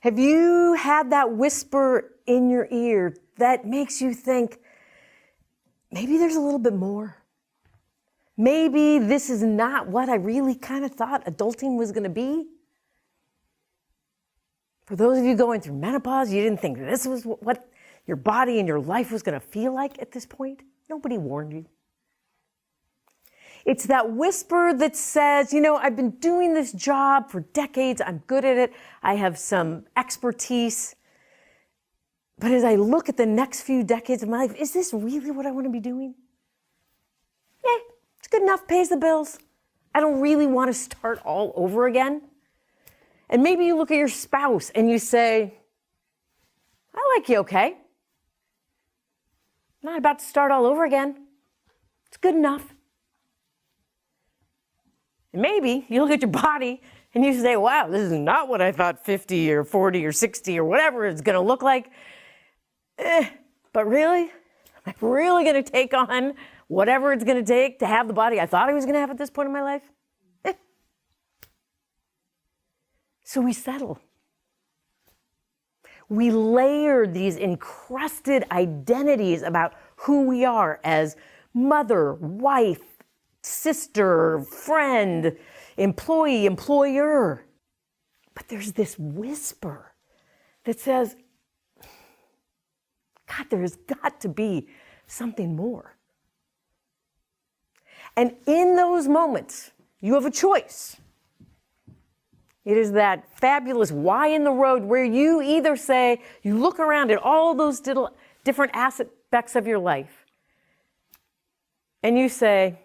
Have you had that whisper in your ear that makes you think, maybe there's a little bit more? Maybe this is not what I really kind of thought adulting was going to be? For those of you going through menopause, you didn't think this was what your body and your life was going to feel like at this point? Nobody warned you. It's that whisper that says, I've been doing this job for decades. I'm good at it. I have some expertise. But as I look at the next few decades of my life, is this really what I want to be doing? Yeah, it's good enough, pays the bills. I don't really want to start all over again. And maybe you look at your spouse and you say, I like you okay. I'm not about to start all over again. It's good enough. And maybe you look at your body and you say, wow, this is not what I thought 50 or 40 or 60 or whatever it's going to look like. But really? Am I really going to take on whatever it's going to take to have the body I thought I was going to have at this point in my life? So we settle. We layer these encrusted identities about who we are as mother, wife, sister, friend, employee, employer. But there's this whisper that says, God, there has got to be something more. And in those moments, you have a choice. It is that fabulous why in the road where you either say, you look around at all those different aspects of your life, and you say,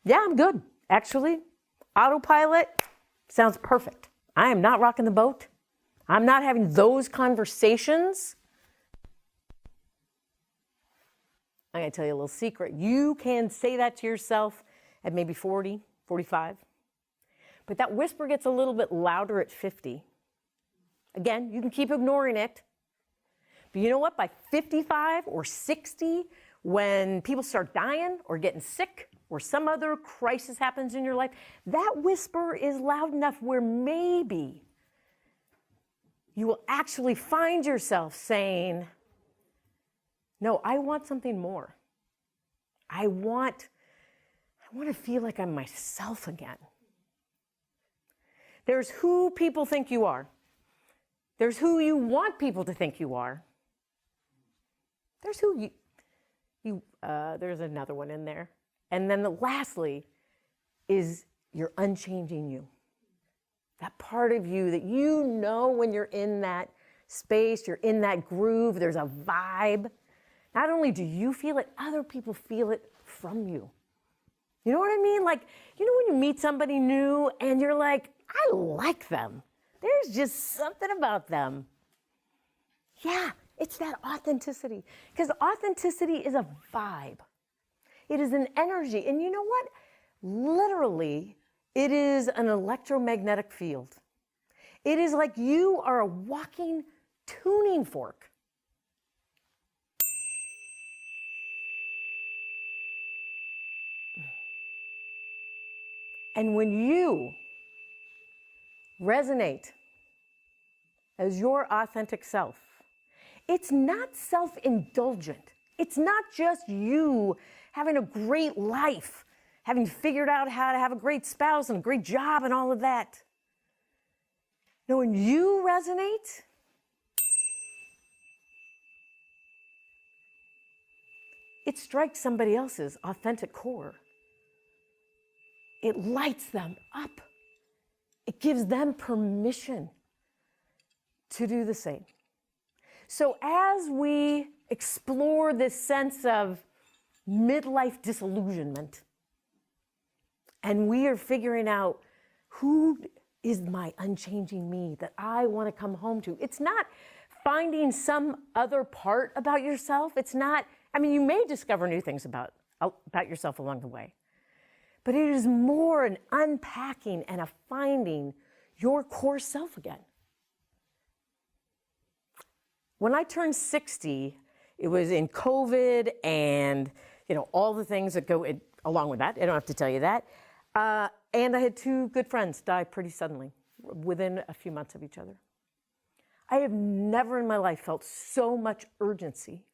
yeah, I'm good. Actually, autopilot sounds perfect. I am not rocking the boat. I'm not having those conversations. I'm going to tell you a little secret. You can say that to yourself at maybe 40, 45. But that whisper gets a little bit louder at 50. Again, you can keep ignoring it. But you know what? By 55 or 60, when people start dying or getting sick or some other crisis happens in your life, that whisper is loud enough where maybe you will actually find yourself saying, no, I want something more. I want to feel like I'm myself again. There's who people think you are. There's who you want people to think you are. There's who there's another one in there. And then lastly is your unchanging you. That part of you that you know when you're in that space, you're in that groove, there's a vibe. Not only do you feel it, other people feel it from you. You know what I mean? Like, when you meet somebody new and you're like, I like them. There's just something about them. Yeah, it's that authenticity. Because authenticity is a vibe. It is an energy. And you know what? Literally, it is an electromagnetic field. It is like you are a walking tuning fork. And when you resonate as your authentic self, it's not self-indulgent. It's not just you having a great life, having figured out how to have a great spouse and a great job and all of that. No, when you resonate, it strikes somebody else's authentic core. It lights them up. It gives them permission to do the same. So as we explore this sense of midlife disillusionment, and we are figuring out who is my unchanging me that I want to come home to, it's not finding some other part about yourself. It's not, you may discover new things about yourself along the way. But it is more an unpacking and a finding your core self again. When I turned 60, it was in COVID and all the things that go along with that. I don't have to tell you that. And I had two good friends die pretty suddenly, within a few months of each other. I have never in my life felt so much urgency.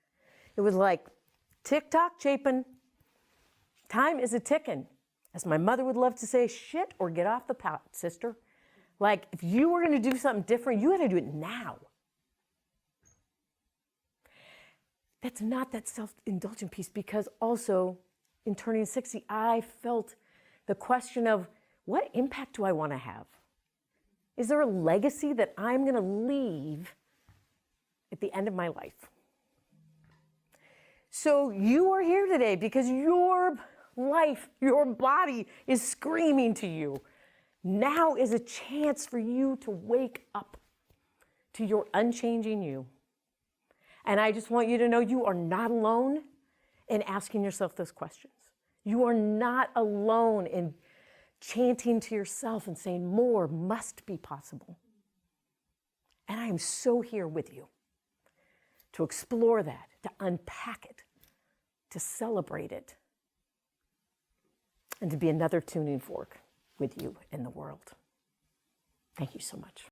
It was like, tick-tock, Chapin. Time is a ticking. As my mother would love to say, shit or get off the pot, sister. Like, if you were going to do something different, you had to do it now. That's not that self-indulgent piece, because also in turning 60, I felt the question of, what impact do I want to have? Is there a legacy that I'm going to leave at the end of my life? So you are here today because your life, your body is screaming to you. Now is a chance for you to wake up to your unchanging you. And I just want you to know you are not alone in asking yourself those questions. You are not alone in chanting to yourself and saying more must be possible. And I am so here with you to explore that, to unpack it, to celebrate it, and to be another tuning fork with you in the world. Thank you so much.